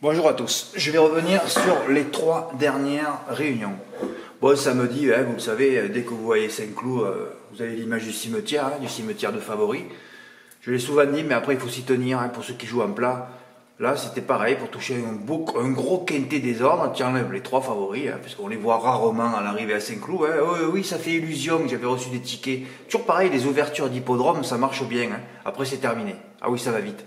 Bonjour à tous, je vais revenir sur les 3 dernières réunions. Bon, samedi, vous le savez, dès que vous voyez Saint-Cloud, vous avez l'image du cimetière de favoris. Je l'ai souvent dit, mais après il faut s'y tenir, pour ceux qui jouent en plat. Là, c'était pareil, pour toucher un gros quintet désordre, tu enlèves les 3 favoris, puisqu'on les voit rarement à l'arrivée à Saint-Cloud. Oui, ça fait illusion que j'avais reçu des tickets. Toujours pareil, les ouvertures d'hippodrome, ça marche bien. Après, c'est terminé. Ah oui, ça va vite.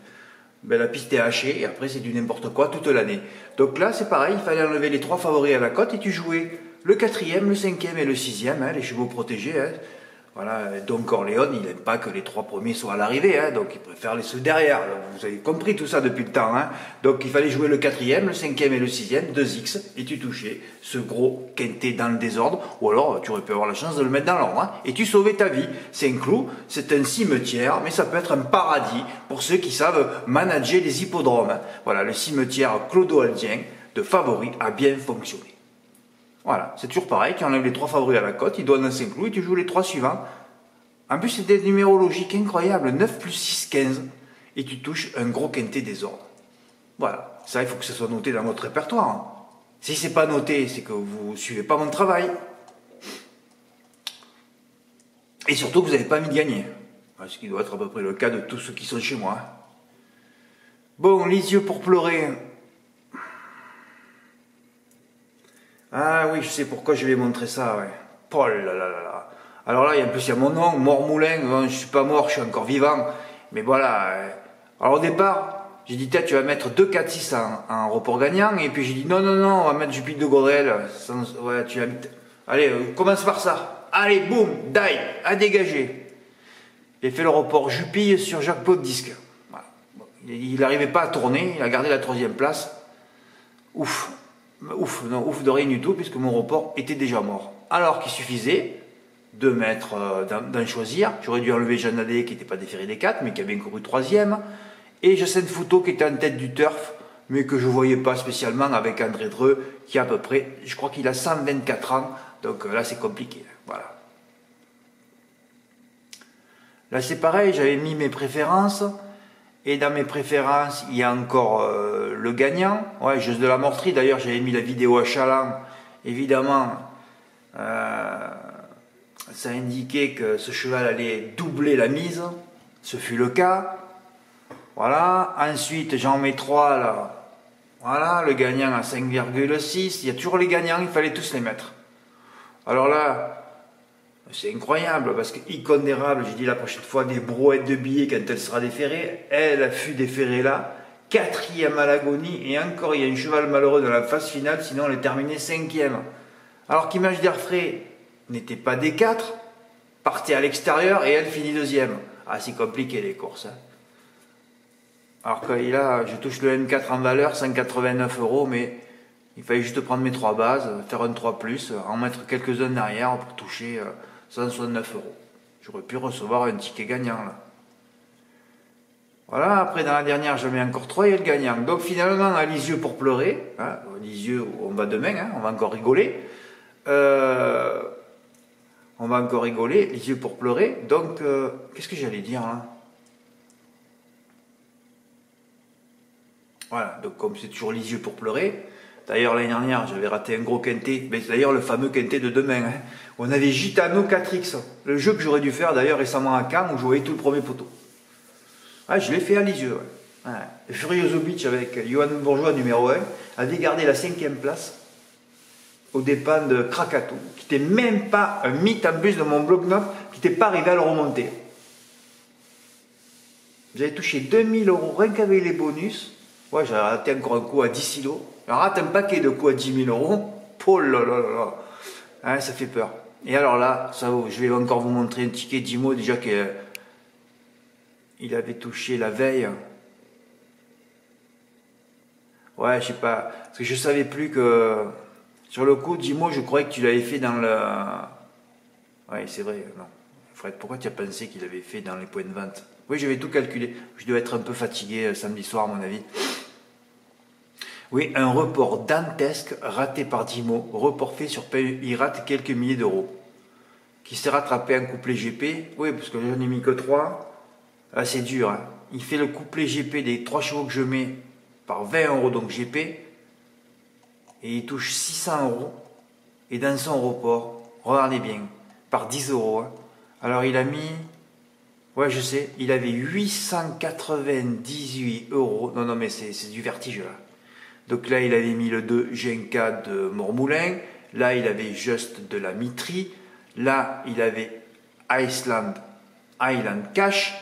Ben, la piste est hachée et après c'est du n'importe quoi toute l'année. Donc là c'est pareil, il fallait enlever les 3 favoris à la cote et tu jouais le 4e, le 5e et le 6e, les chevaux protégés. Voilà, Don Corleone, il n'aime pas que les 3 premiers soient à l'arrivée, donc il préfère les ceux derrière. Donc, vous avez compris tout ça depuis le temps. Donc il fallait jouer le 4e, le 5e et le 6e, 2x, et tu touchais ce gros quintet dans le désordre, ou alors tu aurais pu avoir la chance de le mettre dans l'ordre, et tu sauvais ta vie. Saint-Cloud, c'est un cimetière, mais ça peut être un paradis pour ceux qui savent manager les hippodromes. Voilà, le cimetière clodoaldien de favoris a bien fonctionné. Voilà, c'est toujours pareil, tu enlèves les 3 favoris à la cote, ils donnent un Saint-Cloud et tu joues les 3 suivants. En plus, c'est des numérologiques incroyables, 9 plus 6, 15, et tu touches un gros quintet désordre. Voilà, ça, il faut que ça soit noté dans votre répertoire. Si c'est pas noté, c'est que vous ne suivez pas mon travail. Et surtout que vous n'avez pas mis de gagner. Ce qui doit être à peu près le cas de tous ceux qui sont chez moi. Bon, les yeux pour pleurer. Ah oui, je sais pourquoi je vais montrer ça, ouais. Oh là là là là. Alors là, en plus, il y a mon nom, Mort-Moulin. Je suis pas mort, je suis encore vivant. Mais voilà. Alors au départ, j'ai dit, tu vas mettre 2, 4, 6 en report gagnant. Et puis j'ai dit, non, on va mettre Jupiter de Godrel. Ouais, tu habites. Allez, commence par ça. Allez, boum, die, à dégager. J'ai fait le report Jupille sur Jackpot Disque. Voilà. Il n'arrivait pas à tourner, il a gardé la 3e place. Ouf de rien du tout, puisque mon report était déjà mort. Alors qu'il suffisait de mettre, d'en choisir. J'aurais dû enlever Jeanne Adé, qui n'était pas déféré des 4, mais qui a bien couru 3e. Et Jacinthe Fouteau, qui était en tête du turf, mais que je ne voyais pas spécialement, avec André Dreux, qui a à peu près, je crois qu'il a 124 ans. Donc là, c'est compliqué. Voilà. Là, c'est pareil, j'avais mis mes préférences. Et dans mes préférences, il y a encore le gagnant. Ouais, Juste de la Morterie. D'ailleurs, j'avais mis la vidéo à Chaland. Évidemment, ça indiquait que ce cheval allait doubler la mise. Ce fut le cas. Voilà. Ensuite, j'en mets 3 là. Voilà, le gagnant à 5,6. Il y a toujours les gagnants, il fallait tous les mettre. Alors là, c'est incroyable, parce que Icône d'érable, j'ai dit la prochaine fois, des brouettes de billets quand elle sera déférée. Elle fut déférée là, 4e à l'agonie, et encore il y a un cheval malheureux dans la phase finale, sinon elle est terminée 5e. Alors qu'Image d'Air Frais n'était pas des 4, partait à l'extérieur et elle finit 2e. Ah, c'est compliqué les courses. Alors que là, je touche le M4 en valeur, 189 €, mais il fallait juste prendre mes 3 bases, faire un 3+, en mettre quelques-uns derrière pour toucher 169 €. J'aurais pu recevoir un ticket gagnant là. Voilà, après dans la dernière, je mets encore 3 et le gagnant. Donc finalement, à Lisieux pour pleurer, Lisieux, on va demain, on va encore rigoler. On va encore rigoler, Lisieux pour pleurer. Donc, qu'est-ce que j'allais dire là? Voilà, donc comme c'est toujours Lisieux pour pleurer. D'ailleurs, l'année dernière, j'avais raté un gros quintet. Mais d'ailleurs, le fameux quintet de demain. On avait Gitano 4X. Le jeu que j'aurais dû faire d'ailleurs récemment à Caen, où je voyais tout le premier poteau. Je l'ai fait à Lisieux. Furioso Beach avec Johan Bourgeois numéro 1 avait gardé la 5e place aux dépens de Krakato, qui n'était même pas un mythe en plus de mon bloc-notes, qui n'était pas arrivé à le remonter. J'avais touché 2000 € rien qu'avec les bonus. Ouais, j'avais raté encore un coup à 10 silos. Je rate un paquet de coups à 10 000 €. Oh là là là là. Ça fait peur. Et alors là, je vais encore vous montrer un ticket d'Imo déjà qu'il avait touché la veille. Ouais, je sais pas. Parce que je savais plus que... Sur le coup, d'Imo, je croyais que tu l'avais fait dans le... Ouais, c'est vrai, non. Fred, pourquoi tu as pensé qu'il avait fait dans les points de vente? Oui, j'avais tout calculé. Je devais être un peu fatigué samedi soir, à mon avis. Oui, un report dantesque raté par Dimo, report fait sur paye, il rate quelques milliers d'euros. Qui s'est rattrapé en couplet GP, oui, parce que j'en ai mis que 3. Ah, c'est dur, Il fait le couplet GP des 3 chevaux que je mets, par 20 euros, donc GP, et il touche 600 euros. Et dans son report, regardez bien, par 10 euros. Hein. Alors il a mis, ouais je sais, il avait 898 euros. Non, non, mais c'est du vertige là. Donc là, il avait mis le 2 Genka de Mormoulin. Là, il avait juste de la Mitri. Là, il avait Highland Cash.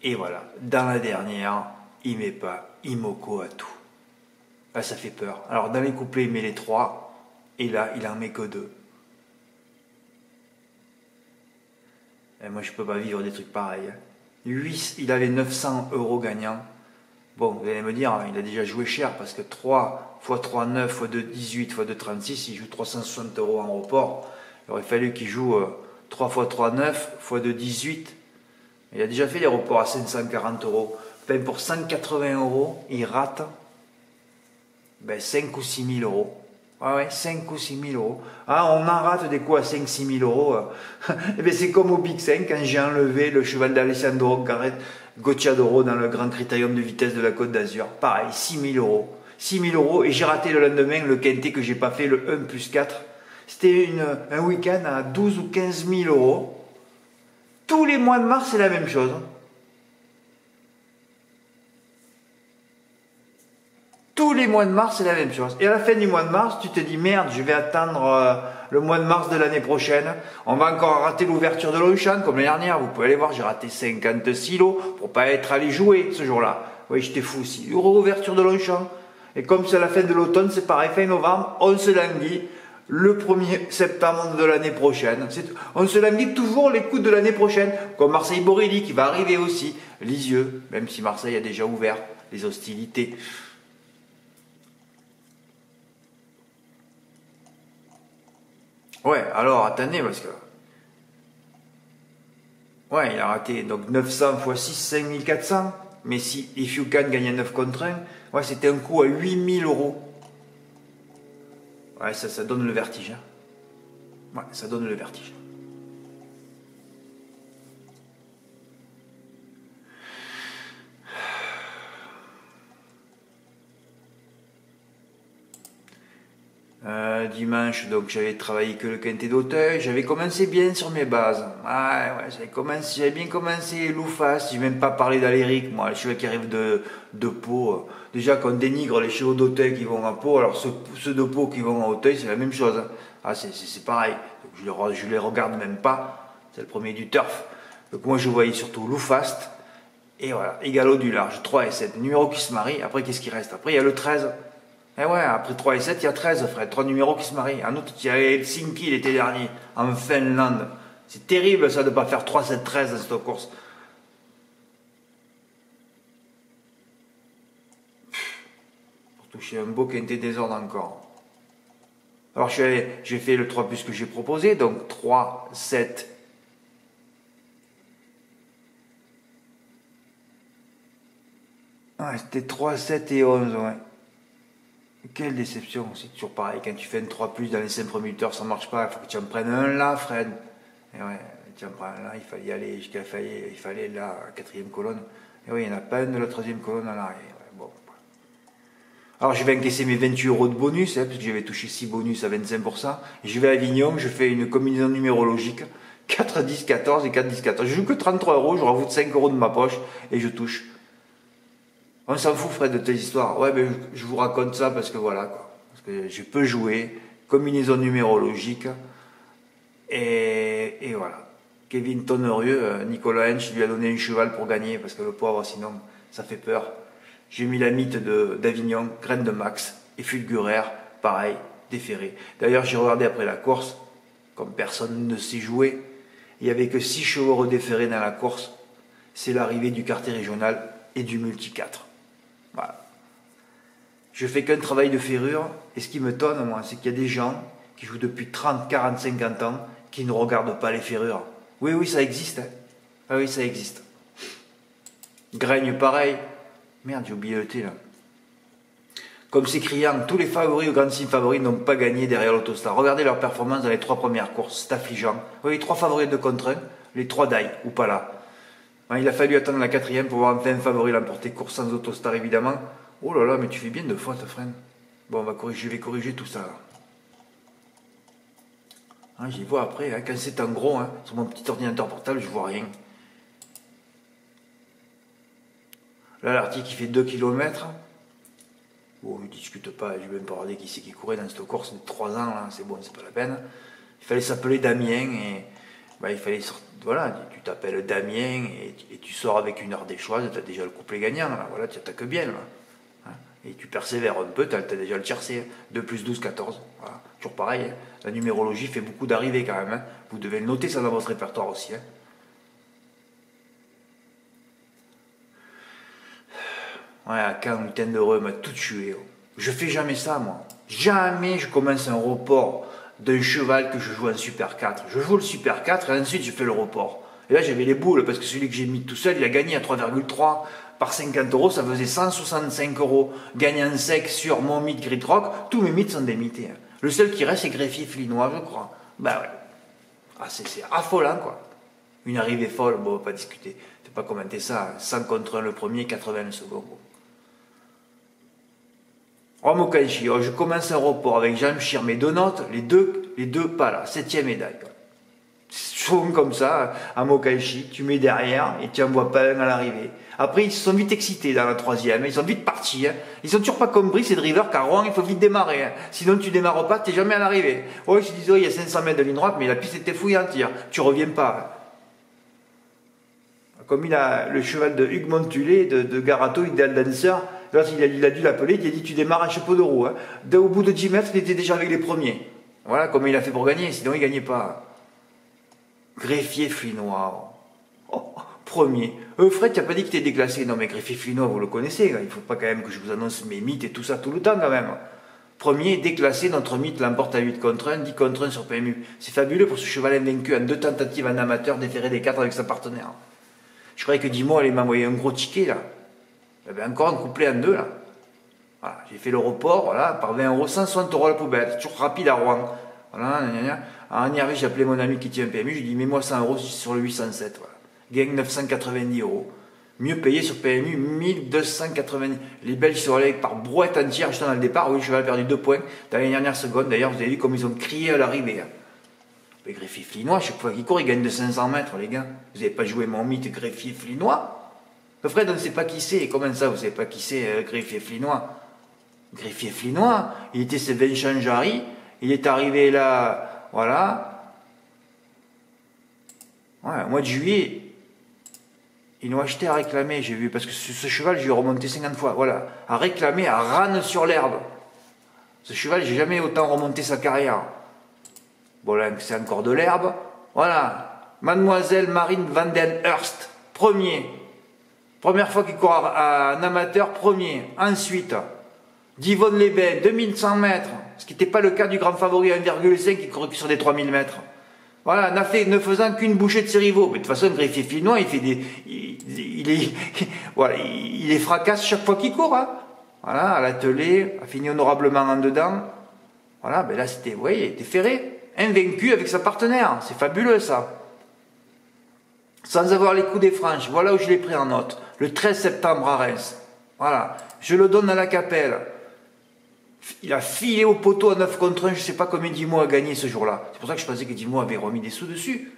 Et voilà, dans la dernière, il met pas Imoko à tout. Là, ça fait peur. Alors, dans les couplets, il met les 3. Et là, il en met que 2. Et moi, je peux pas vivre des trucs pareils. 8, il avait 900 euros gagnants. Bon, vous allez me dire, il a déjà joué cher parce que 3 x 3, 9 x 2, 18 x 2, 36, il joue 360 euros en report. Il aurait fallu qu'il joue 3 x 3, 9 x 2, 18. Il a déjà fait les reports à 540 euros. Ben, pour 180 euros, il rate 5 ou 6 000 euros. Ah ouais, 5 ou 6 000 euros. Ah, on en rate des coups à 5-6 000 euros. Et bien, c'est comme au Big 5 quand j'ai enlevé le cheval d'Alessandro Gocciadoro dans le Grand Critérium de vitesse de la Côte d'Azur. Pareil, 6 000 euros. 6 000 euros et j'ai raté le lendemain le quintet que j'ai pas fait, le 1 plus 4. C'était un week-end à 12 ou 15 000 euros. Tous les mois de mars, c'est la même chose. Tous les mois de mars, c'est la même chose. Et à la fin du mois de mars, tu te dis, merde, je vais attendre le mois de mars de l'année prochaine. On va encore rater l'ouverture de Longchamp, comme l'année dernière. Vous pouvez aller voir, j'ai raté 50 silos pour pas être allé jouer ce jour-là. Oui, j'étais fou aussi. Ouverture de Longchamp. Et comme c'est la fin de l'automne, c'est pareil, fin novembre, on se languit le 1er septembre de l'année prochaine. On se languit toujours les coups de l'année prochaine. Comme Marseille-Borelli qui va arriver aussi. Lisieux, même si Marseille a déjà ouvert les hostilités. Ouais, alors attendez, parce que. Ouais, il a raté donc 900 x 6, 5400. Mais si If You Can gagnait 9 contre 1, ouais, c'était un coup à 8000 euros. Ouais, ça donne le vertige. Hein. Ouais, ça donne le vertige. Dimanche, donc j'avais travaillé que le quintet d'Auteuil, j'avais commencé bien sur mes bases. Ouais, j'avais bien commencé Loufast, j'ai même pas parlé d'Aléric, moi, les chevaux qui arrivent de Pau. Déjà qu'on dénigre les chevaux d'Auteuil qui vont à Pau, alors ceux de Pau qui vont à Auteuil, c'est la même chose. Ah, c'est pareil, donc je les regarde même pas, c'est le premier du turf. Donc moi je voyais surtout Loufast, et voilà, et Galop du Large, 3 et 7, numéro qui se marie, après qu'est-ce qui reste? Après il y a le 13. Eh ouais, après 3 et 7, il y a 13, frère. 3 numéros qui se marient. En outre, il y a Helsinki l'été dernier, en Finlande. C'est terrible, ça, de ne pas faire 3, 7, 13 dans cette course. Pour toucher un beau quintet désordre encore. Alors, j'ai fait le 3 plus que j'ai proposé, donc 3, 7. Ouais, c'était 3, 7 et 11, ouais. Quelle déception, c'est toujours pareil, quand tu fais un 3 plus dans les 5 premiers lutteurs, ça marche pas, il faut que tu en prennes un là, Fred. Et ouais, tu en prends un là, il fallait y aller jusqu'à il fallait là, la 4e colonne. Et oui, il n'y en a pas une de la 3e colonne en arrière. Ouais, bon. Alors je vais encaisser mes 28 euros de bonus, hein, parce que j'avais touché 6 bonus à 25%. Et je vais à Avignon, je fais une combinaison numérologique, 4, 10, 14 et 4, 10, 14. Je joue que 33 euros, je rajoute 5 euros de ma poche et je touche. On s'en fout, Fred, de tes histoires. Ouais, mais je vous raconte ça parce que voilà, quoi. Parce que je peux jouer, combinaison numérologique, et voilà. Kevin Tonnerieux, Nicolas Hench lui a donné un cheval pour gagner, parce que le pauvre, sinon, ça fait peur. J'ai mis la mythe d'Avignon, Graine de Max, et Fulguraire, pareil, déféré. D'ailleurs, j'ai regardé après la course, comme personne ne sait jouer, il n'y avait que 6 chevaux redéférés dans la course. C'est l'arrivée du quartier régional et du multi 4. Voilà. Je fais qu'un travail de ferrure, et ce qui me tonne, moi, c'est qu'il y a des gens qui jouent depuis 30, 40, 50 ans, qui ne regardent pas les ferrures. Oui, oui, ça existe. Hein. Ah oui, ça existe. Graigne, pareil. Merde, j'ai oublié le T, là. Comme c'est criant, tous les favoris, aux grandes signes favoris, n'ont pas gagné derrière l'Autostar. Regardez leur performance dans les 3 premières courses, c'est affligeant. Oui, 3 favoris de contre 1, les 3 d'ail, ou pas là. Il a fallu attendre la 4e pour voir enfin un favori l'emporter, course sans Autostar évidemment. Oh là là, mais tu fais bien 2 fois ta freine. Bon, je vais corriger tout ça. Hein, j'y vois après, hein, quand c'est en gros, hein, sur mon petit ordinateur portable, je vois rien. Là, l'article, il fait 2 km. Bon, ne discute pas, je vais même pas regarder qui c'est qui courait dans cette course de 3 ans, là, c'est bon, c'est pas la peine. Il fallait s'appeler Damien, et bah, il fallait sortir, voilà, tu t'appelles Damien, et tu sors avec une heure d'échoise, tu as déjà le couplet gagnant, là, voilà, tu attaques bien, là. Hein, et tu persévères un peu, tu as déjà le tiercé, 2 plus 12, 14, voilà, toujours pareil, hein. La numérologie fait beaucoup d'arrivées quand même, hein. Vous devez noter ça dans votre répertoire aussi, hein. Ouais, à Caen, week-end heureux, m'a tout tué. Je fais jamais ça, moi. Jamais je commence un report d'un cheval que je joue en Super 4. Je joue le Super 4 et ensuite je fais le report. Et là, j'avais les boules parce que celui que j'ai mis tout seul, il a gagné à 3,3 par 50 euros. Ça faisait 165 euros gagné en sec sur mon mythe Grid Rock. Tous mes mythes sont démités, hein. Le seul qui reste, c'est Greffier Flinois, je crois. Bah ouais. Ah, c'est affolant, quoi. Une arrivée folle, bon, on va pas discuter. Je vais pas commenter ça. 100 contre 1 le premier, 80 le second. Bon. Mokanchi, je commence un report avec Jean Chir, mes 2 notes, les deux pas là, 7e médaille. Souvent comme ça, à Mokanchi, tu mets derrière et tu n'en vois pas un à l'arrivée. Après, ils se sont vite excités dans la 3e, ils sont vite partis. Hein. Ils n'ont toujours pas compris, ces drivers, qu'à Rouen, il faut vite démarrer. Hein. Sinon, tu démarres pas, tu n'es jamais à l'arrivée. Oui, je disais, il y a 500 mètres de ligne droite, mais la piste était fouillante hier. Tu reviens pas. Comme le cheval de Hugues Montulé, de Garato, Ideal Dancer, il a dû l'appeler, il a dit tu démarres à chapeau de roue. Hein. Au bout de 10 mètres, il était déjà avec les premiers. Voilà comment il a fait pour gagner, sinon il ne gagnait pas. Greffier Flinois. Oh, premier. Fred, tu n'as pas dit que tu es déclassé. Non mais Greffier Flinois, vous le connaissez. Il ne faut pas quand même que je vous annonce mes mythes et tout ça tout le temps quand même. Premier, déclassé, notre mythe l'emporte à 8 contre 1, 10 contre 1 sur PMU. C'est fabuleux pour ce cheval invaincu en 2 tentatives en amateur, déféré des 4 avec sa partenaire. Je croyais que Dimo allait m'envoyer un gros ticket là. Il y avait encore un couplet en 2 là. Voilà, j'ai fait le report, voilà, par 20 euros, 160 euros à la poubelle, c'est toujours rapide à Rouen. Voilà, en énervé, j'ai appelé mon ami qui tient un PMU, je lui ai dit mets-moi 100 euros sur le 807. Voilà. Gagne 990 euros. Mieux payé sur PMU, 1290. Les Belges sont allés par brouette entière, j'étais dans le départ, oui, le cheval a perdu 2 points dans les dernières secondes. D'ailleurs, vous avez vu comme ils ont crié à l'arrivée. Hein. Les Greffier Flinois, chaque fois qu'il court, il gagne de 500 mètres, les gars. Vous n'avez pas joué mon mythe Greffier Flinois? Le Fred, on ne sait pas qui c'est. Comment ça, vous ne savez pas qui c'est, Greffier Flinois? Greffier Flinois, il était chez Vincent Jarry, il est arrivé là, voilà. Ouais, au mois de juillet, ils l'ont acheté à réclamer, j'ai vu, parce que ce cheval, je lui ai remonté 50 fois, voilà. À réclamer, à rane sur l'herbe. Ce cheval, j'ai jamais autant remonté sa carrière. Bon là, c'est encore de l'herbe. Voilà. Mademoiselle Marine Van Den Hurst, premier. Première fois qu'il court en amateur, premier. Ensuite, Divonne Les Bains, 2100 mètres. Ce qui n'était pas le cas du grand favori 1,5 qui courait sur des 3000 mètres. Voilà, ne faisant qu'une bouchée de ses rivaux. Mais de toute façon, Greffier Flinois, il fait des. Il les fracasse chaque fois qu'il court. Hein. Voilà, à l'atelier, a fini honorablement en dedans. Voilà, ben là, c'était. Vous voyez, il était ferré. Invaincu avec sa partenaire. C'est fabuleux, ça. Sans avoir les coups des franches. Voilà où je l'ai pris en note. Le 13 septembre à Reims. Voilà. Je le donne à la Capelle. Il a filé au poteau à 9 contre 1. Je ne sais pas combien Dimo a gagné ce jour-là. C'est pour ça que je pensais que Dimo avait remis des sous dessus.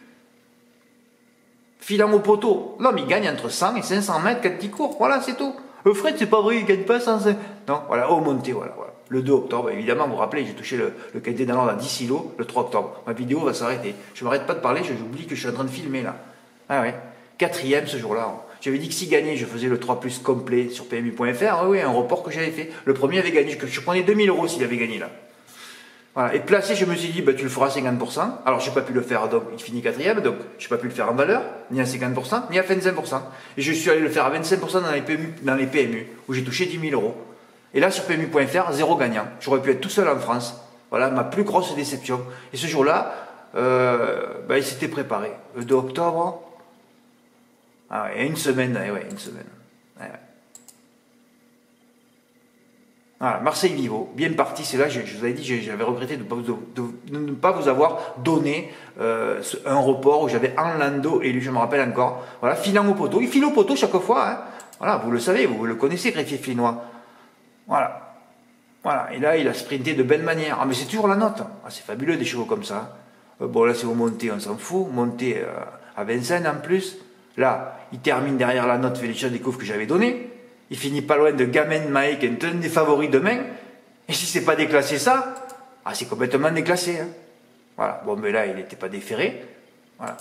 Filant au poteau. L'homme, il gagne entre 100 et 500 mètres quand il court. Voilà, c'est tout. Fred, c'est pas vrai, il gagne pas 105. Non, voilà, au monté, voilà. Le 2 octobre, évidemment, vous vous rappelez, j'ai touché le qualité d'un ordre à 10 silos le 3 octobre. Ma vidéo va s'arrêter. Je ne m'arrête pas de parler, j'oublie que je suis en train de filmer là. Ah ouais. 4e ce jour-là. J'avais dit que si gagnait, je faisais le 3 plus complet sur PMU.fr. Oui, un report que j'avais fait. Le premier avait gagné, je prenais 2000 euros s'il avait gagné là. Voilà. Et placé, je me suis dit, bah, tu le feras à 50%. Alors, j'ai pas pu le faire, donc il finit 4e, donc j'ai pas pu le faire en valeur, ni à 50%, ni à 25%. Et je suis allé le faire à 25% dans les PMU, où j'ai touché 10 000 euros. Et là, sur PMU.fr, 0 gagnant. J'aurais pu être tout seul en France. Voilà, ma plus grosse déception. Et ce jour-là, il s'était préparé. Le 2 octobre. Ah ouais, une semaine, ouais, une semaine. Ouais. Voilà, Marseille Vivo, bien parti, c'est là, je vous avais dit, j'avais regretté de ne pas vous avoir donné un report où j'avais Orlando élu, je me rappelle encore. Voilà, filant au poteau, il file au poteau chaque fois, hein. Voilà, vous le savez, vous le connaissez, Greffier Flinois. Voilà. Voilà. Et là, il a sprinté de belle manière. Ah, mais c'est toujours la note. Ah, c'est fabuleux des chevaux comme ça. Bon, là, c'est au monté, on s'en fout. Monté à Vincennes en plus. Là, il termine derrière la note Félicia Découvre que j'avais donnée. Il finit pas loin de Gamen Mae, qui est un des favoris demain. Et si c'est pas déclassé ça, ah, c'est complètement déclassé. Hein. Voilà. Bon, mais là, il n'était pas déféré. Voilà.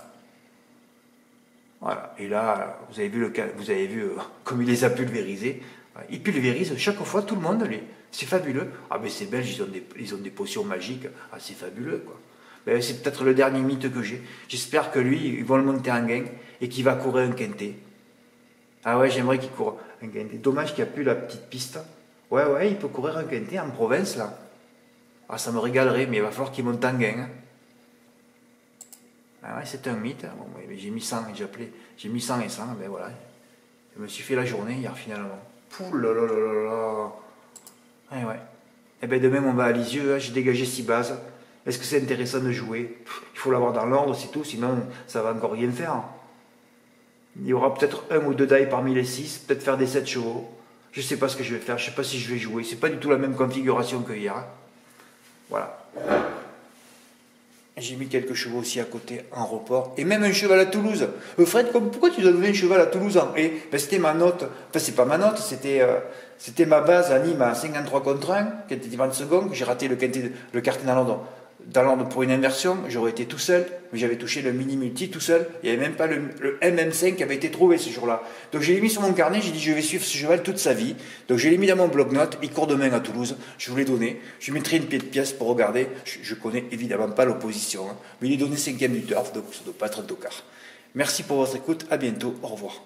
Voilà. Et là, vous avez vu comme il les a pulvérisés. Il pulvérise chaque fois tout le monde, lui. C'est fabuleux. Ah, mais ces Belges, ils ont des potions magiques. Ah, c'est fabuleux, quoi. Ben, c'est peut-être le dernier mythe que j'ai. J'espère que lui, ils vont le monter en gain et qu'il va courir un quintet. Ah ouais, j'aimerais qu'il court un quintet. Dommage qu'il n'y a plus la petite piste. Ouais, il peut courir un quintet en province, là. Ah, ça me régalerait, mais il va falloir qu'il monte en gain. Hein. Ah ouais, c'est un mythe. Bon, j'ai mis 100, j'ai mis 100 et 100, ben voilà. Je me suis fait la journée hier, finalement. Pouh là là là là là. Ouais. Eh ben demain, on va à Lisieux, hein, j'ai dégagé 6 bases. Est-ce que c'est intéressant de jouer? Il faut l'avoir dans l'ordre, c'est tout, sinon ça va encore rien faire. Il y aura peut-être 1 ou 2 die parmi les 6, peut-être faire des 7 chevaux. Je ne sais pas ce que je vais faire, je ne sais pas si je vais jouer. C'est pas du tout la même configuration que hier. Hein. Voilà. J'ai mis quelques chevaux aussi à côté en report. Et même un cheval à Toulouse. Fred, pourquoi tu dois donner un cheval à Toulouse en haie? Ben, c'était ma note. Enfin, c'est pas ma note, c'était ma base à Nîmes à 53 contre 1, qui était 20 secondes. J'ai raté le quartier dans l'ordre pour une inversion. J'aurais été tout seul, mais j'avais touché le mini-multi tout seul. Il n'y avait même pas le MM5 qui avait été trouvé ce jour-là. Donc je l'ai mis sur mon carnet, j'ai dit je vais suivre ce cheval toute sa vie. Donc je l'ai mis dans mon bloc-notes, il court demain à Toulouse, je vous l'ai donné. Je mettrai une pièce pour regarder. Je connais évidemment pas l'opposition, hein. Mais il est donné 5e du turf, donc ça ne doit pas être un tocard. Merci pour votre écoute, à bientôt, au revoir.